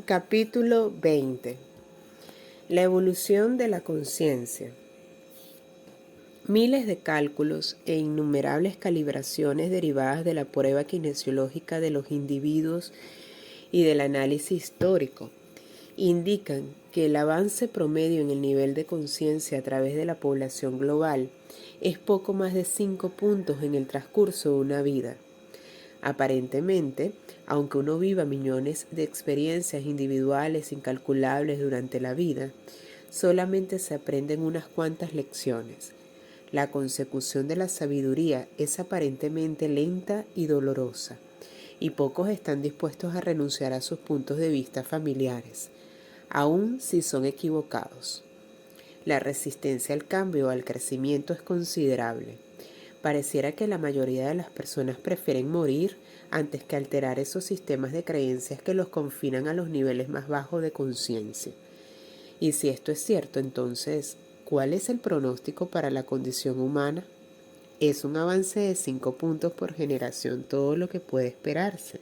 Capítulo 20. La evolución de la conciencia. Miles de cálculos e innumerables calibraciones derivadas de la prueba kinesiológica de los individuos y del análisis histórico indican que el avance promedio en el nivel de conciencia a través de la población global es poco más de 5 puntos en el transcurso de una vida. Aparentemente, aunque uno viva millones de experiencias individuales incalculables durante la vida, solamente se aprenden unas cuantas lecciones. La consecución de la sabiduría es aparentemente lenta y dolorosa, y pocos están dispuestos a renunciar a sus puntos de vista familiares, aun si son equivocados. La resistencia al cambio o al crecimiento es considerable. Pareciera que la mayoría de las personas prefieren morir antes que alterar esos sistemas de creencias que los confinan a los niveles más bajos de conciencia. Y si esto es cierto, entonces, ¿cuál es el pronóstico para la condición humana? Es un avance de 5 puntos por generación todo lo que puede esperarse.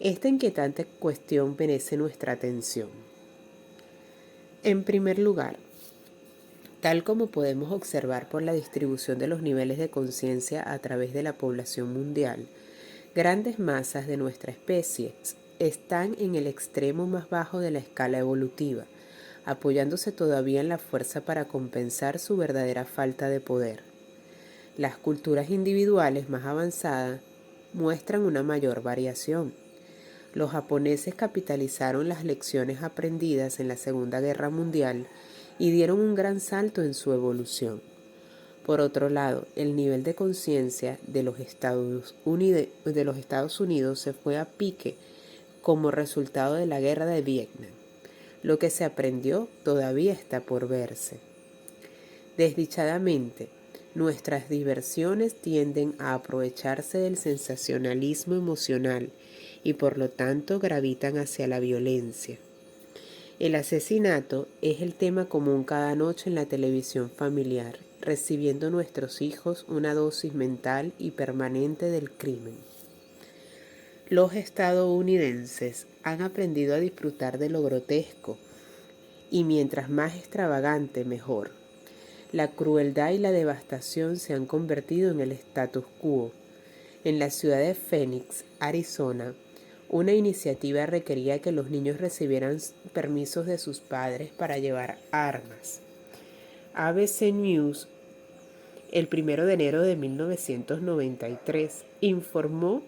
Esta inquietante cuestión merece nuestra atención. En primer lugar, tal como podemos observar por la distribución de los niveles de conciencia a través de la población mundial, grandes masas de nuestra especie están en el extremo más bajo de la escala evolutiva, apoyándose todavía en la fuerza para compensar su verdadera falta de poder. Las culturas individuales más avanzadas muestran una mayor variación. Los japoneses capitalizaron las lecciones aprendidas en la Segunda Guerra Mundial y dieron un gran salto en su evolución. Por otro lado, el nivel de conciencia de los Estados Unidos se fue a pique como resultado de la guerra de Vietnam. Lo que se aprendió todavía está por verse. Desdichadamente, nuestras diversiones tienden a aprovecharse del sensacionalismo emocional y por lo tanto gravitan hacia la violencia. El asesinato es el tema común cada noche en la televisión familiar, recibiendo nuestros hijos una dosis mental y permanente del crimen. Los estadounidenses han aprendido a disfrutar de lo grotesco, y mientras más extravagante, mejor. La crueldad y la devastación se han convertido en el status quo. En la ciudad de Phoenix, Arizona, una iniciativa requería que los niños recibieran permisos de sus padres para llevar armas. ABC News, el 1 de enero de 1993, informó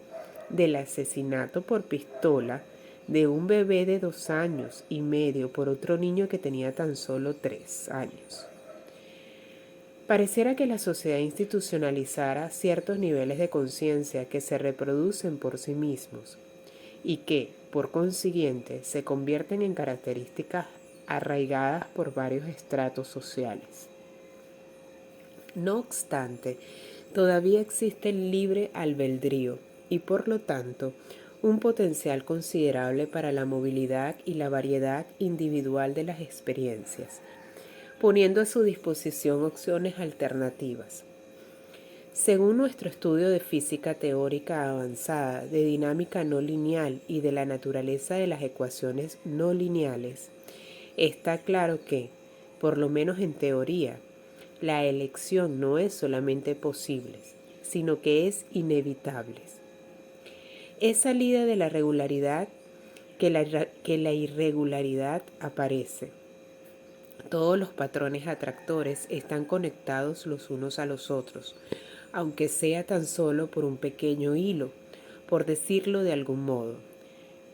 del asesinato por pistola de un bebé de 2 años y medio por otro niño que tenía tan solo 3 años. Pareciera que la sociedad institucionalizara ciertos niveles de conciencia que se reproducen por sí mismos y que, por consiguiente, se convierten en características arraigadas por varios estratos sociales. No obstante, todavía existe el libre albedrío y, por lo tanto, un potencial considerable para la movilidad y la variedad individual de las experiencias, poniendo a su disposición opciones alternativas. Según nuestro estudio de física teórica avanzada, de dinámica no lineal y de la naturaleza de las ecuaciones no lineales, está claro que, por lo menos en teoría, la elección no es solamente posible, sino que es inevitable. Es salida de la regularidad que la irregularidad aparece. Todos los patrones atractores están conectados los unos a los otros, aunque sea tan solo por un pequeño hilo, por decirlo de algún modo.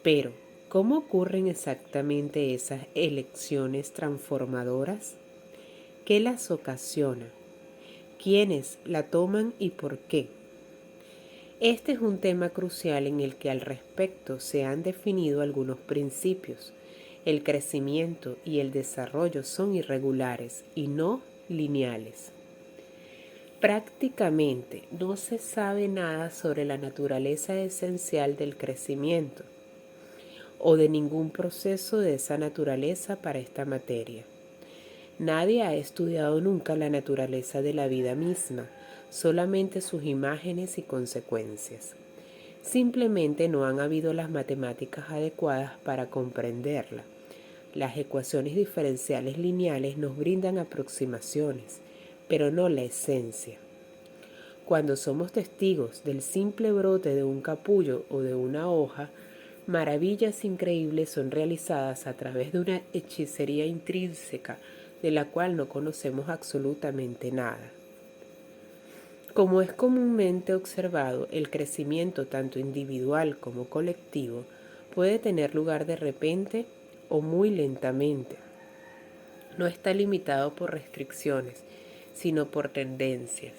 Pero, ¿cómo ocurren exactamente esas elecciones transformadoras? ¿Qué las ocasiona? ¿Quiénes la toman y por qué? Este es un tema crucial en el que al respecto se han definido algunos principios. El crecimiento y el desarrollo son irregulares y no lineales. Prácticamente no se sabe nada sobre la naturaleza esencial del crecimiento o de ningún proceso de esa naturaleza para esta materia. Nadie ha estudiado nunca la naturaleza de la vida misma, solamente sus imágenes y consecuencias. Simplemente no han habido las matemáticas adecuadas para comprenderla. Las ecuaciones diferenciales lineales nos brindan aproximaciones, pero no la esencia. Cuando somos testigos del simple brote de un capullo o de una hoja, maravillas increíbles son realizadas a través de una hechicería intrínseca de la cual no conocemos absolutamente nada. Como es comúnmente observado, el crecimiento tanto individual como colectivo puede tener lugar de repente o muy lentamente. No está limitado por restricciones, sino por tendencias.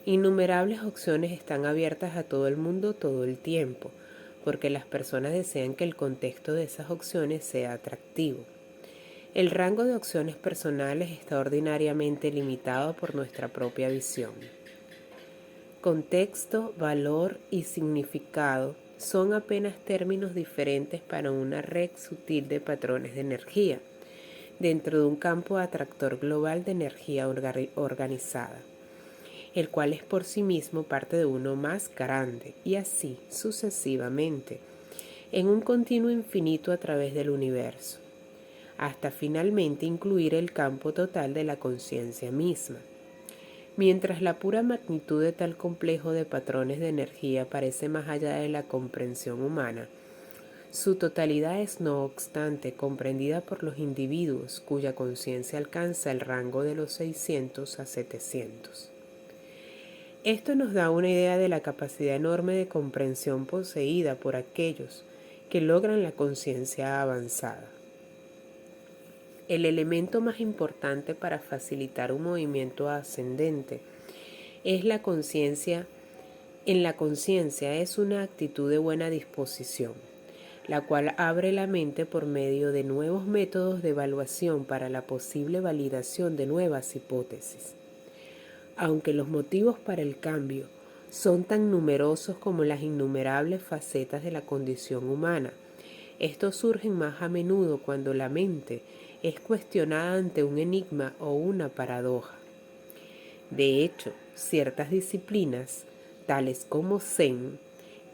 Innumerables opciones están abiertas a todo el mundo todo el tiempo, porque las personas desean que el contexto de esas opciones sea atractivo. El rango de opciones personales está ordinariamente limitado por nuestra propia visión. Contexto, valor y significado son apenas términos diferentes para una red sutil de patrones de energía, dentro de un campo atractor global de energía organizada, el cual es por sí mismo parte de uno más grande, y así sucesivamente, en un continuo infinito a través del universo, hasta finalmente incluir el campo total de la conciencia misma. Mientras la pura magnitud de tal complejo de patrones de energía parece más allá de la comprensión humana, su totalidad es no obstante comprendida por los individuos cuya conciencia alcanza el rango de los 600 a 700. Esto nos da una idea de la capacidad enorme de comprensión poseída por aquellos que logran la conciencia avanzada. El elemento más importante para facilitar un movimiento ascendente es la conciencia. En la conciencia es una actitud de buena disposición, la cual abre la mente por medio de nuevos métodos de evaluación para la posible validación de nuevas hipótesis. Aunque los motivos para el cambio son tan numerosos como las innumerables facetas de la condición humana, estos surgen más a menudo cuando la mente es cuestionada ante un enigma o una paradoja. De hecho, ciertas disciplinas, tales como Zen,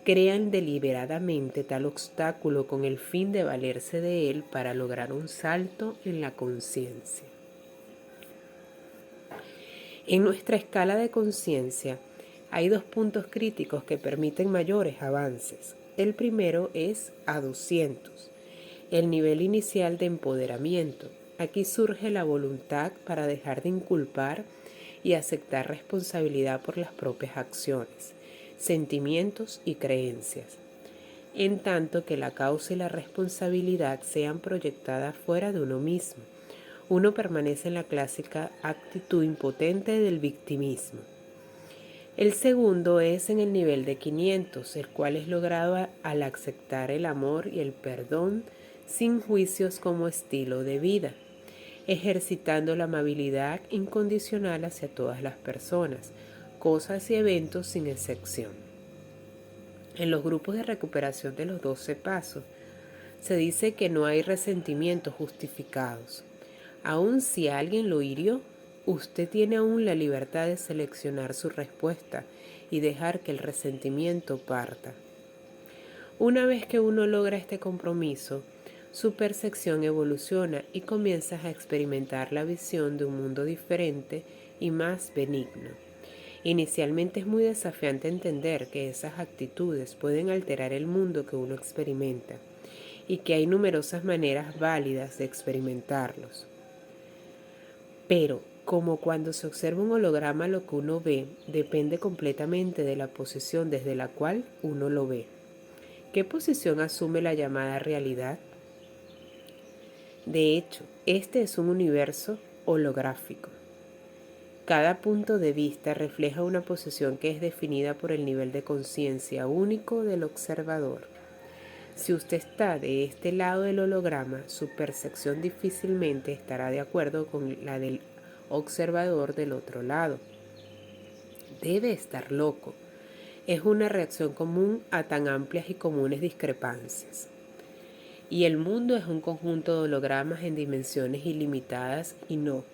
crean deliberadamente tal obstáculo con el fin de valerse de él para lograr un salto en la conciencia. En nuestra escala de conciencia hay dos puntos críticos que permiten mayores avances. El primero es a 200, el nivel inicial de empoderamiento. Aquí surge la voluntad para dejar de inculpar y aceptar responsabilidad por las propias acciones, sentimientos y creencias, en tanto que la causa y la responsabilidad sean proyectadas fuera de uno mismo. Uno permanece en la clásica actitud impotente del victimismo. El segundo es en el nivel de 500, el cual es logrado al aceptar el amor y el perdón sin juicios como estilo de vida, ejercitando la amabilidad incondicional hacia todas las personas, cosas y eventos sin excepción. En los grupos de recuperación de los 12 pasos, se dice que no hay resentimientos justificados. Aun si alguien lo hirió, usted tiene aún la libertad de seleccionar su respuesta y dejar que el resentimiento parta. Una vez que uno logra este compromiso, su percepción evoluciona y comienzas a experimentar la visión de un mundo diferente y más benigno. Inicialmente es muy desafiante entender que esas actitudes pueden alterar el mundo que uno experimenta y que hay numerosas maneras válidas de experimentarlos. Pero, como cuando se observa un holograma, lo que uno ve depende completamente de la posición desde la cual uno lo ve. ¿Qué posición asume la llamada realidad? De hecho, este es un universo holográfico. Cada punto de vista refleja una posición que es definida por el nivel de conciencia único del observador. Si usted está de este lado del holograma, su percepción difícilmente estará de acuerdo con la del observador del otro lado. Debe estar loco. Es una reacción común a tan amplias y comunes discrepancias. Y el mundo es un conjunto de hologramas en dimensiones ilimitadas y no,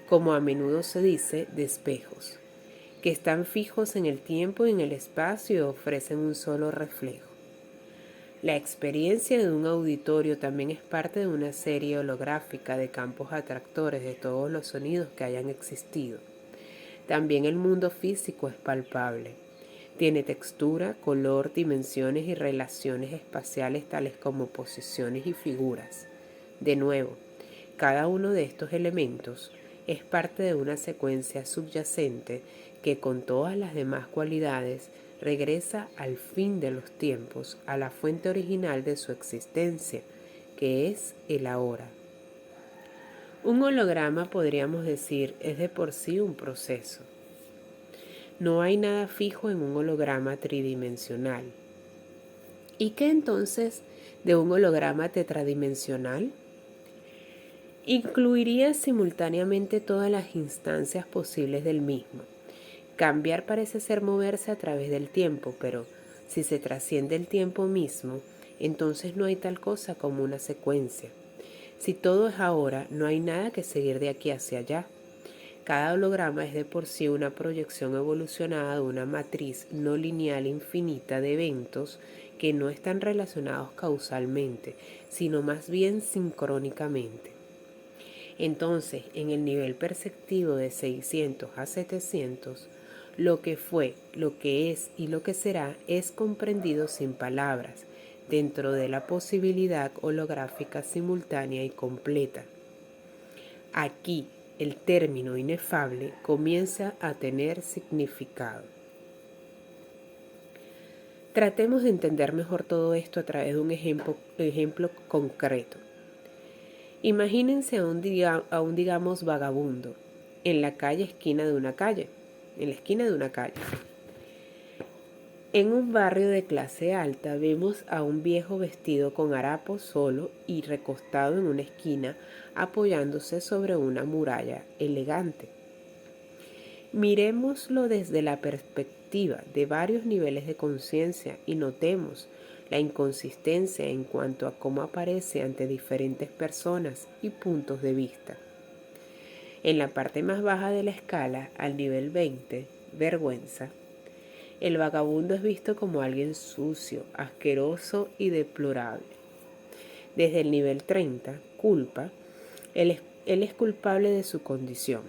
como a menudo se dice, de espejos. que están fijos en el tiempo y en el espacio y ofrecen un solo reflejo. La experiencia de un auditorio también es parte de una serie holográfica de campos atractores de todos los sonidos que hayan existido. También el mundo físico es palpable. Tiene textura, color, dimensiones y relaciones espaciales tales como posiciones y figuras. De nuevo, cada uno de estos elementos es parte de una secuencia subyacente que con todas las demás cualidades regresa al fin de los tiempos, a la fuente original de su existencia, que es el ahora. Un holograma, podríamos decir, es de por sí un proceso. No hay nada fijo en un holograma tridimensional. ¿Y qué entonces de un holograma tetradimensional? Incluiría simultáneamente todas las instancias posibles del mismo. Cambiar parece ser moverse a través del tiempo, pero si se trasciende el tiempo mismo, entonces no hay tal cosa como una secuencia. Si todo es ahora, no hay nada que seguir de aquí hacia allá. Cada holograma es de por sí una proyección evolucionada de una matriz no lineal infinita de eventos que no están relacionados causalmente, sino más bien sincrónicamente. Entonces, en el nivel perceptivo de 600 a 700, lo que fue, lo que es y lo que será es comprendido sin palabras, dentro de la posibilidad holográfica simultánea y completa. Aquí, el término inefable comienza a tener significado. Tratemos de entender mejor todo esto a través de un ejemplo concreto. Imagínense a un digamos vagabundo en la esquina de una calle. En un barrio de clase alta vemos a un viejo vestido con harapos solo y recostado en una esquina apoyándose sobre una muralla elegante. Miremoslo desde la perspectiva de varios niveles de conciencia y notemos la inconsistencia en cuanto a cómo aparece ante diferentes personas y puntos de vista. En la parte más baja de la escala, al nivel 20, vergüenza, el vagabundo es visto como alguien sucio, asqueroso y deplorable. Desde el nivel 30, culpa, él es culpable de su condición.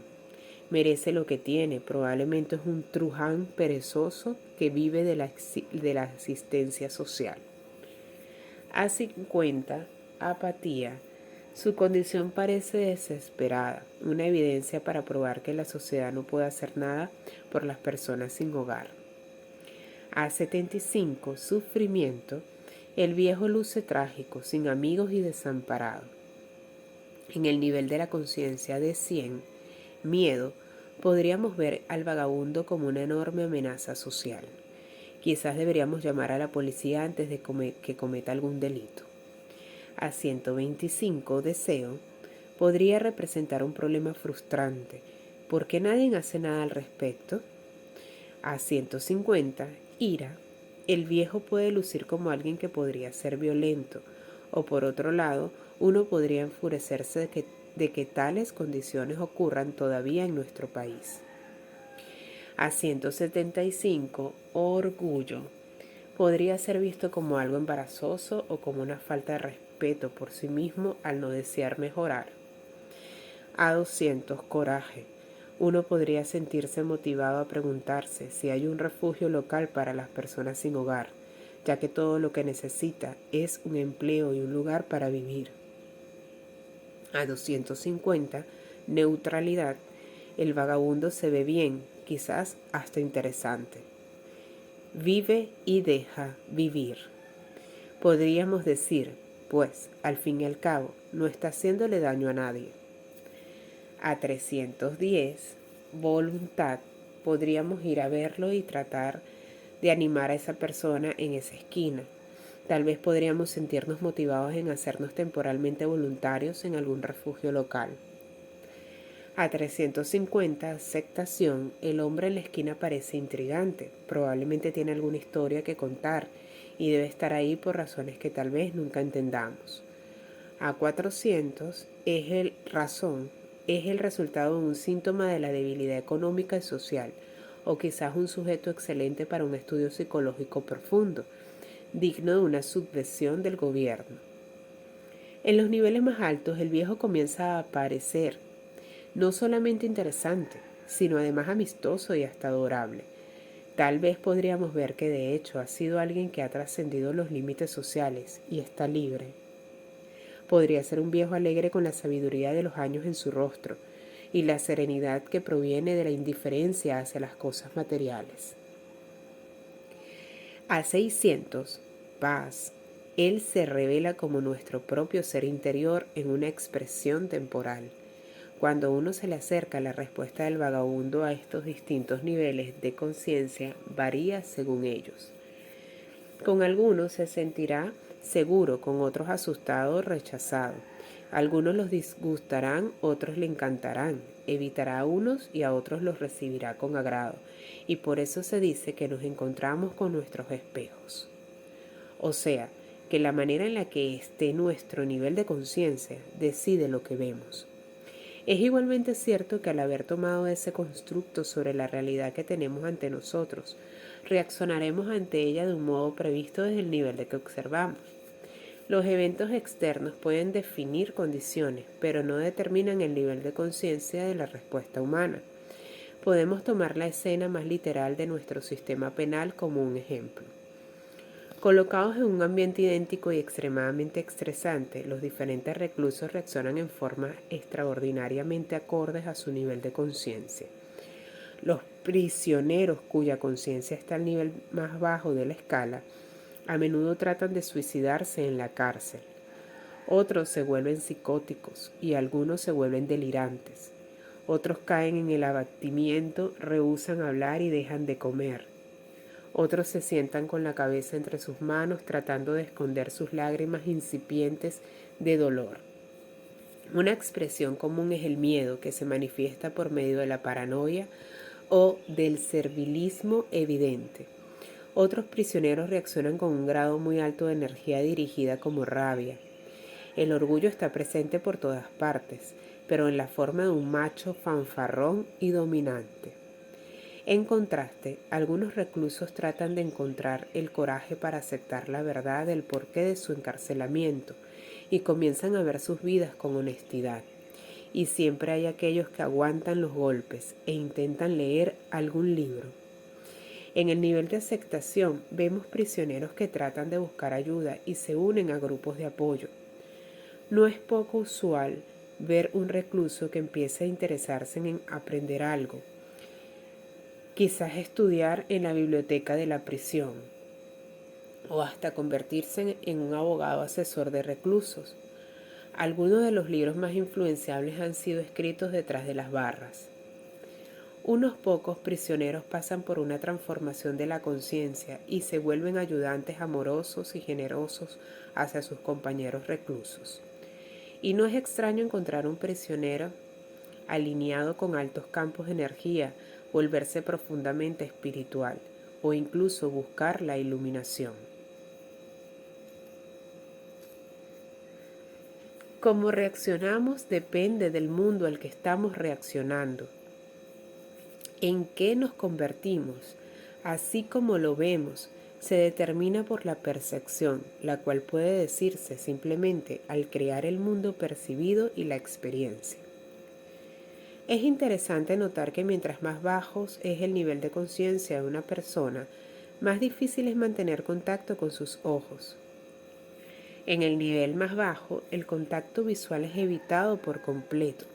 Merece lo que tiene, probablemente es un truján perezoso que vive de la asistencia social. A 50, apatía. Su condición parece desesperada, una evidencia para probar que la sociedad no puede hacer nada por las personas sin hogar. A 75, sufrimiento. El viejo luce trágico, sin amigos y desamparado. En el nivel de la conciencia de 100, miedo, podríamos ver al vagabundo como una enorme amenaza social. Quizás deberíamos llamar a la policía antes de que cometa algún delito. A 125, deseo, podría representar un problema frustrante. ¿Por qué nadie hace nada al respecto? A 150, ira, el viejo puede lucir como alguien que podría ser violento, o por otro lado, uno podría enfurecerse de que tales condiciones ocurran todavía en nuestro país. A 175, orgullo, podría ser visto como algo embarazoso o como una falta de respeto por sí mismo al no desear mejorar. A 200, coraje. Uno podría sentirse motivado a preguntarse si hay un refugio local para las personas sin hogar, ya que todo lo que necesita es un empleo y un lugar para vivir. A 250, neutralidad. El vagabundo se ve bien, quizás hasta interesante. Vive y deja vivir. Podríamos decir, pues, al fin y al cabo, no está haciéndole daño a nadie. A 310, voluntad, podríamos ir a verlo y tratar de animar a esa persona en esa esquina. Tal vez podríamos sentirnos motivados en hacernos temporalmente voluntarios en algún refugio local. A 350, aceptación, el hombre en la esquina parece intrigante. Probablemente tiene alguna historia que contar y debe estar ahí por razones que tal vez nunca entendamos. A 400, es el resultado de un síntoma de la debilidad económica y social, o quizás un sujeto excelente para un estudio psicológico profundo, digno de una subvención del gobierno. En los niveles más altos, el viejo comienza a parecer no solamente interesante, sino además amistoso y hasta adorable. Tal vez podríamos ver que de hecho ha sido alguien que ha trascendido los límites sociales y está libre. Podría ser un viejo alegre con la sabiduría de los años en su rostro y la serenidad que proviene de la indiferencia hacia las cosas materiales. A 600, paz, Él se revela como nuestro propio ser interior en una expresión temporal. Cuando uno se le acerca, la respuesta del vagabundo a estos distintos niveles de conciencia varía según ellos. Con algunos se sentirá seguro, con otros asustado o rechazado. Algunos los disgustarán, otros le encantarán. Evitará a unos y a otros los recibirá con agrado. Y por eso se dice que nos encontramos con nuestros espejos. O sea, que la manera en la que esté nuestro nivel de conciencia decide lo que vemos. Es igualmente cierto que al haber tomado ese constructo sobre la realidad que tenemos ante nosotros, reaccionaremos ante ella de un modo previsto desde el nivel de que observamos. Los eventos externos pueden definir condiciones, pero no determinan el nivel de conciencia de la respuesta humana. Podemos tomar la escena más literal de nuestro sistema penal como un ejemplo. Colocados en un ambiente idéntico y extremadamente estresante, los diferentes reclusos reaccionan en formas extraordinariamente acordes a su nivel de conciencia. Los prisioneros cuya conciencia está al nivel más bajo de la escala a menudo tratan de suicidarse en la cárcel. Otros se vuelven psicóticos y algunos se vuelven delirantes. Otros caen en el abatimiento, rehúsan hablar y dejan de comer. Otros se sientan con la cabeza entre sus manos tratando de esconder sus lágrimas incipientes de dolor. Una expresión común es el miedo, que se manifiesta por medio de la paranoia o del servilismo evidente. Otros prisioneros reaccionan con un grado muy alto de energía dirigida como rabia. El orgullo está presente por todas partes, pero en la forma de un macho fanfarrón y dominante. En contraste, algunos reclusos tratan de encontrar el coraje para aceptar la verdad del porqué de su encarcelamiento y comienzan a ver sus vidas con honestidad. Y siempre hay aquellos que aguantan los golpes e intentan leer algún libro. En el nivel de aceptación vemos prisioneros que tratan de buscar ayuda y se unen a grupos de apoyo. No es poco usual ver un recluso que empieza a interesarse en aprender algo, quizás estudiar en la biblioteca de la prisión o hasta convertirse en un abogado asesor de reclusos. Algunos de los libros más influenciables han sido escritos detrás de las barras. Unos pocos prisioneros pasan por una transformación de la conciencia y se vuelven ayudantes amorosos y generosos hacia sus compañeros reclusos. Y no es extraño encontrar un prisionero alineado con altos campos de energía, volverse profundamente espiritual o incluso buscar la iluminación. Cómo reaccionamos depende del mundo al que estamos reaccionando. En qué nos convertimos, así como lo vemos, se determina por la percepción, la cual puede decirse simplemente al crear el mundo percibido y la experiencia. Es interesante notar que mientras más bajos es el nivel de conciencia de una persona, más difícil es mantener contacto con sus ojos. En el nivel más bajo, el contacto visual es evitado por completo.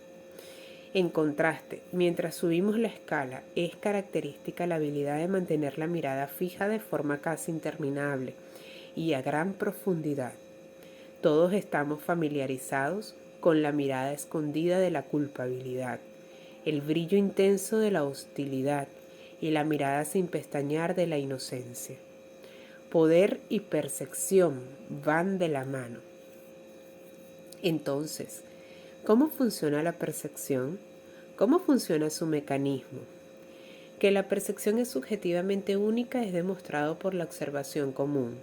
En contraste, mientras subimos la escala, es característica la habilidad de mantener la mirada fija de forma casi interminable y a gran profundidad. Todos estamos familiarizados con la mirada escondida de la culpabilidad, el brillo intenso de la hostilidad y la mirada sin pestañear de la inocencia. Poder y percepción van de la mano. Entonces, ¿cómo funciona la percepción? ¿Cómo funciona su mecanismo? Que la percepción es subjetivamente única es demostrado por la observación común.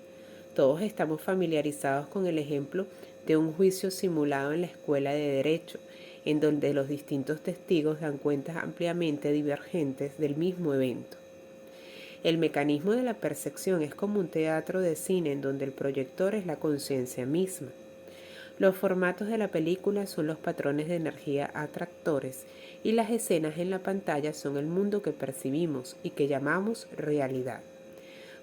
Todos estamos familiarizados con el ejemplo de un juicio simulado en la escuela de Derecho, en donde los distintos testigos dan cuentas ampliamente divergentes del mismo evento. El mecanismo de la percepción es como un teatro de cine en donde el proyector es la conciencia misma. Los formatos de la película son los patrones de energía atractores y las escenas en la pantalla son el mundo que percibimos y que llamamos realidad.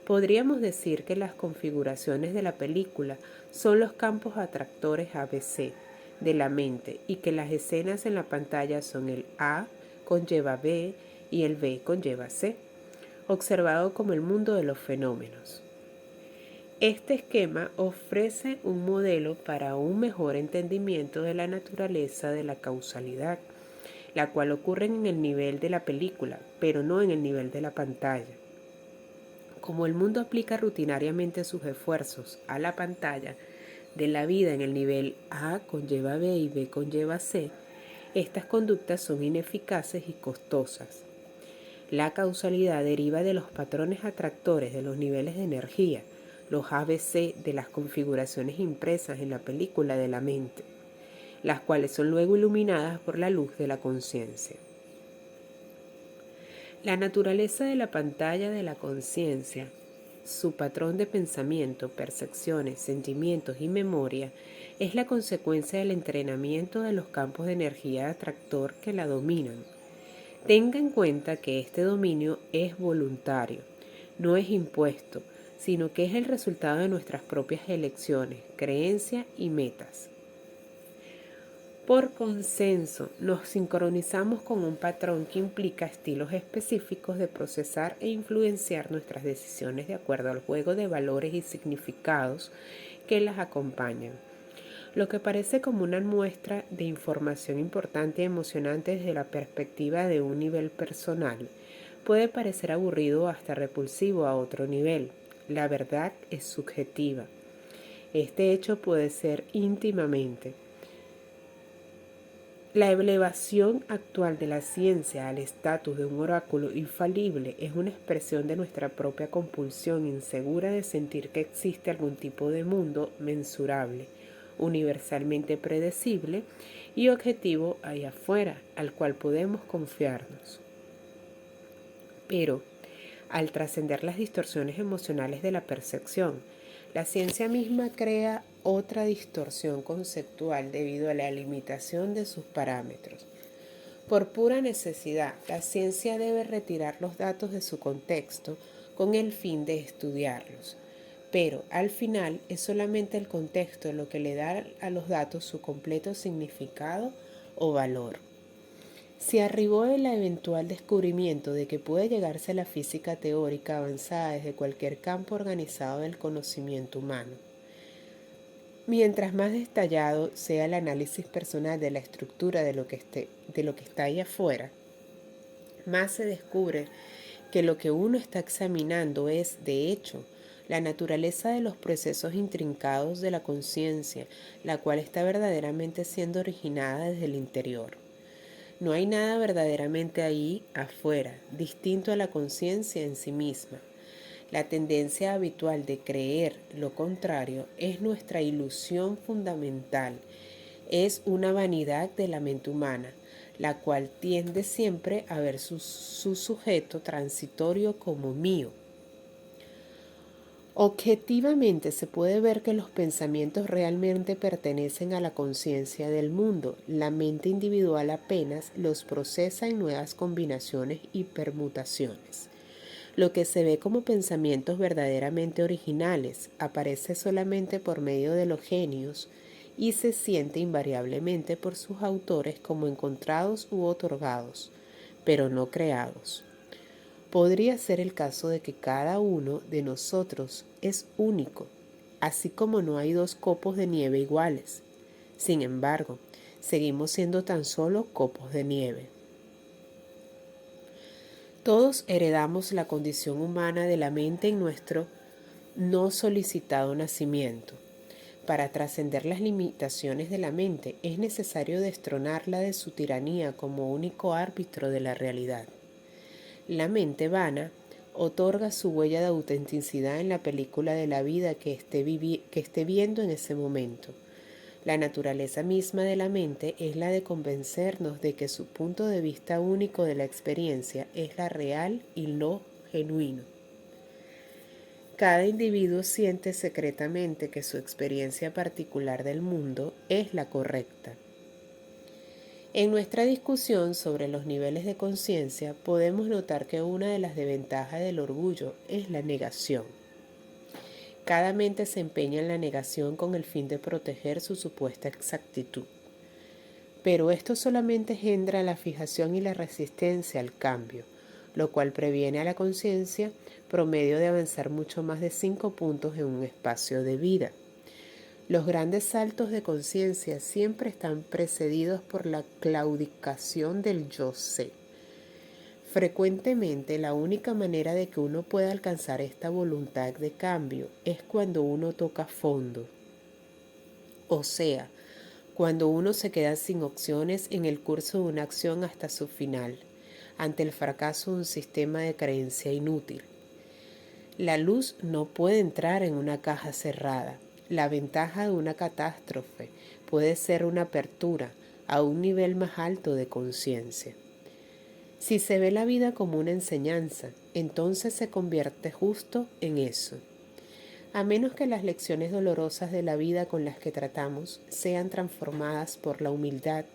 Podríamos decir que las configuraciones de la película son los campos atractores ABC de la mente y que las escenas en la pantalla son el A conlleva B y el B conlleva C, observado como el mundo de los fenómenos. Este esquema ofrece un modelo para un mejor entendimiento de la naturaleza de la causalidad, la cual ocurre en el nivel de la película, pero no en el nivel de la pantalla. Como el mundo aplica rutinariamente sus esfuerzos a la pantalla de la vida en el nivel A conlleva B y B conlleva C, estas conductas son ineficaces y costosas. La causalidad deriva de los patrones atractores de los niveles de energía, los ABC de las configuraciones impresas en la película de la mente, las cuales son luego iluminadas por la luz de la conciencia. La naturaleza de la pantalla de la conciencia, su patrón de pensamiento, percepciones, sentimientos y memoria, es la consecuencia del entrenamiento de los campos de energía atractor que la dominan. Tenga en cuenta que este dominio es voluntario, no es impuesto, sino que es el resultado de nuestras propias elecciones, creencias y metas. Por consenso, nos sincronizamos con un patrón que implica estilos específicos de procesar e influenciar nuestras decisiones de acuerdo al juego de valores y significados que las acompañan. Lo que parece como una muestra de información importante y emocionante desde la perspectiva de un nivel personal, puede parecer aburrido o hasta repulsivo a otro nivel. La verdad es subjetiva. Este hecho puede ser íntimamente. La elevación actual de la ciencia al estatus de un oráculo infalible es una expresión de nuestra propia compulsión insegura de sentir que existe algún tipo de mundo mensurable, universalmente predecible y objetivo allá afuera, al cual podemos confiarnos. Pero, al trascender las distorsiones emocionales de la percepción, la ciencia misma crea otra distorsión conceptual debido a la limitación de sus parámetros. Por pura necesidad, la ciencia debe retirar los datos de su contexto con el fin de estudiarlos. Pero al final es solamente el contexto lo que le da a los datos su completo significado o valor. Si arribó el eventual descubrimiento de que puede llegarse a la física teórica avanzada desde cualquier campo organizado del conocimiento humano. Mientras más detallado sea el análisis personal de la estructura de lo que está ahí afuera, más se descubre que lo que uno está examinando es, de hecho, la naturaleza de los procesos intrincados de la conciencia, la cual está verdaderamente siendo originada desde el interior. No hay nada verdaderamente ahí afuera, distinto a la conciencia en sí misma. La tendencia habitual de creer lo contrario es nuestra ilusión fundamental. Es una vanidad de la mente humana, la cual tiende siempre a ver su sujeto transitorio como mío. Objetivamente se puede ver que los pensamientos realmente pertenecen a la conciencia del mundo. La mente individual apenas los procesa en nuevas combinaciones y permutaciones. Lo que se ve como pensamientos verdaderamente originales aparece solamente por medio de los genios y se siente invariablemente por sus autores como encontrados u otorgados, pero no creados. Podría ser el caso de que cada uno de nosotros es único, así como no hay dos copos de nieve iguales. Sin embargo, seguimos siendo tan solo copos de nieve. Todos heredamos la condición humana de la mente en nuestro no solicitado nacimiento. Para trascender las limitaciones de la mente es necesario destronarla de su tiranía como único árbitro de la realidad. La mente vana otorga su huella de autenticidad en la película de la vida que esté viendo en ese momento. La naturaleza misma de la mente es la de convencernos de que su punto de vista único de la experiencia es la real y lo genuino. Cada individuo siente secretamente que su experiencia particular del mundo es la correcta. En nuestra discusión sobre los niveles de conciencia, podemos notar que una de las desventajas del orgullo es la negación. Cada mente se empeña en la negación con el fin de proteger su supuesta exactitud. Pero esto solamente engendra la fijación y la resistencia al cambio, lo cual previene a la conciencia promedio de avanzar mucho más de 5 puntos en un espacio de vida. Los grandes saltos de conciencia siempre están precedidos por la claudicación del yo sé. Frecuentemente la única manera de que uno pueda alcanzar esta voluntad de cambio es cuando uno toca fondo. O sea, cuando uno se queda sin opciones en el curso de una acción hasta su final, ante el fracaso de un sistema de creencia inútil. La luz no puede entrar en una caja cerrada. La ventaja de una catástrofe puede ser una apertura a un nivel más alto de conciencia. Si se ve la vida como una enseñanza, entonces se convierte justo en eso. A menos que las lecciones dolorosas de la vida con las que tratamos sean transformadas por la humildad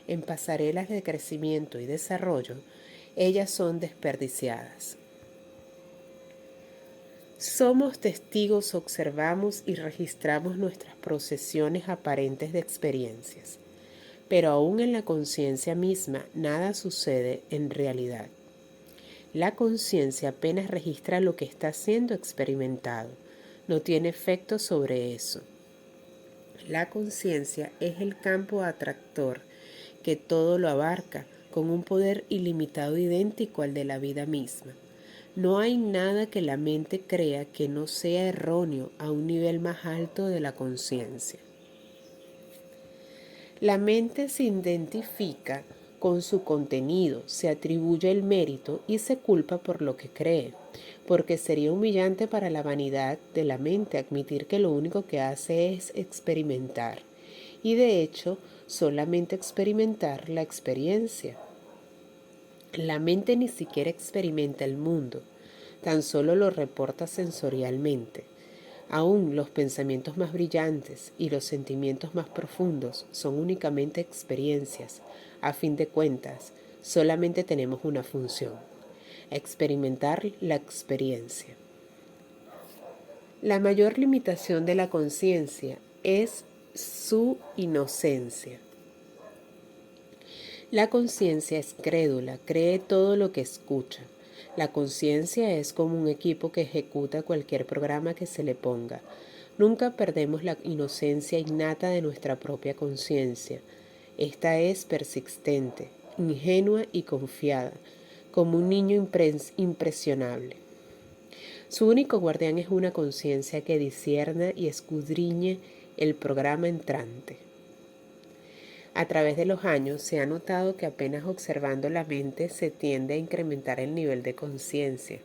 en pasarelas de crecimiento y desarrollo, ellas son desperdiciadas. Somos testigos, observamos y registramos nuestras procesiones aparentes de experiencias, pero aún en la conciencia misma nada sucede en realidad. La conciencia apenas registra lo que está siendo experimentado, no tiene efecto sobre eso. La conciencia es el campo atractor que todo lo abarca, con un poder ilimitado idéntico al de la vida misma. No hay nada que la mente crea que no sea erróneo a un nivel más alto de la conciencia. La mente se identifica con su contenido, se atribuye el mérito y se culpa por lo que cree, porque sería humillante para la vanidad de la mente admitir que lo único que hace es experimentar, y de hecho solamente experimentar la experiencia. La mente ni siquiera experimenta el mundo, tan solo lo reporta sensorialmente. Aún los pensamientos más brillantes y los sentimientos más profundos son únicamente experiencias. A fin de cuentas, solamente tenemos una función: experimentar la experiencia. La mayor limitación de la conciencia es su inocencia. La conciencia es crédula, cree todo lo que escucha. La conciencia es como un equipo que ejecuta cualquier programa que se le ponga. Nunca perdemos la inocencia innata de nuestra propia conciencia. Esta es persistente, ingenua y confiada, como un niño impresionable. Su único guardián es una conciencia que discierna y escudriñe el programa entrante. A través de los años se ha notado que apenas observando la mente se tiende a incrementar el nivel de conciencia.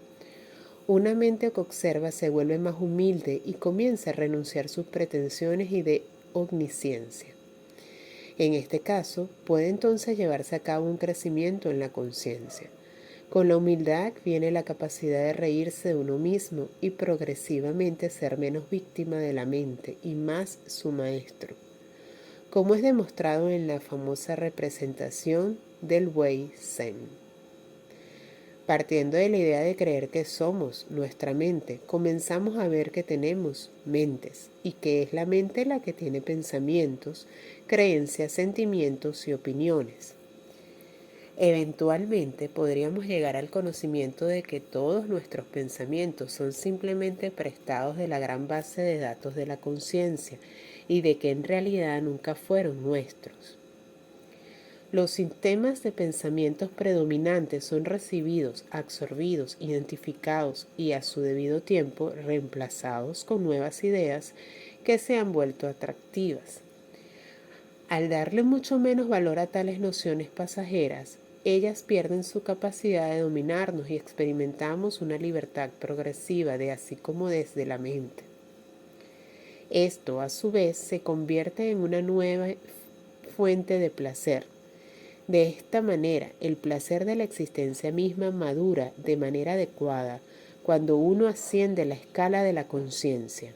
Una mente que observa se vuelve más humilde y comienza a renunciar a sus pretensiones y de omnisciencia. En este caso, puede entonces llevarse a cabo un crecimiento en la conciencia. Con la humildad viene la capacidad de reírse de uno mismo y progresivamente ser menos víctima de la mente y más su maestro, como es demostrado en la famosa representación del Wei Zen. Partiendo de la idea de creer que somos nuestra mente, comenzamos a ver que tenemos mentes y que es la mente la que tiene pensamientos, creencias, sentimientos y opiniones. Eventualmente podríamos llegar al conocimiento de que todos nuestros pensamientos son simplemente prestados de la gran base de datos de la conciencia y de que en realidad nunca fueron nuestros. Los sistemas de pensamientos predominantes son recibidos, absorbidos, identificados y a su debido tiempo reemplazados con nuevas ideas que se han vuelto atractivas. Al darle mucho menos valor a tales nociones pasajeras, ellas pierden su capacidad de dominarnos y experimentamos una libertad progresiva de así como desde la mente. Esto, a su vez, se convierte en una nueva fuente de placer. De esta manera, el placer de la existencia misma madura de manera adecuada cuando uno asciende la escala de la conciencia.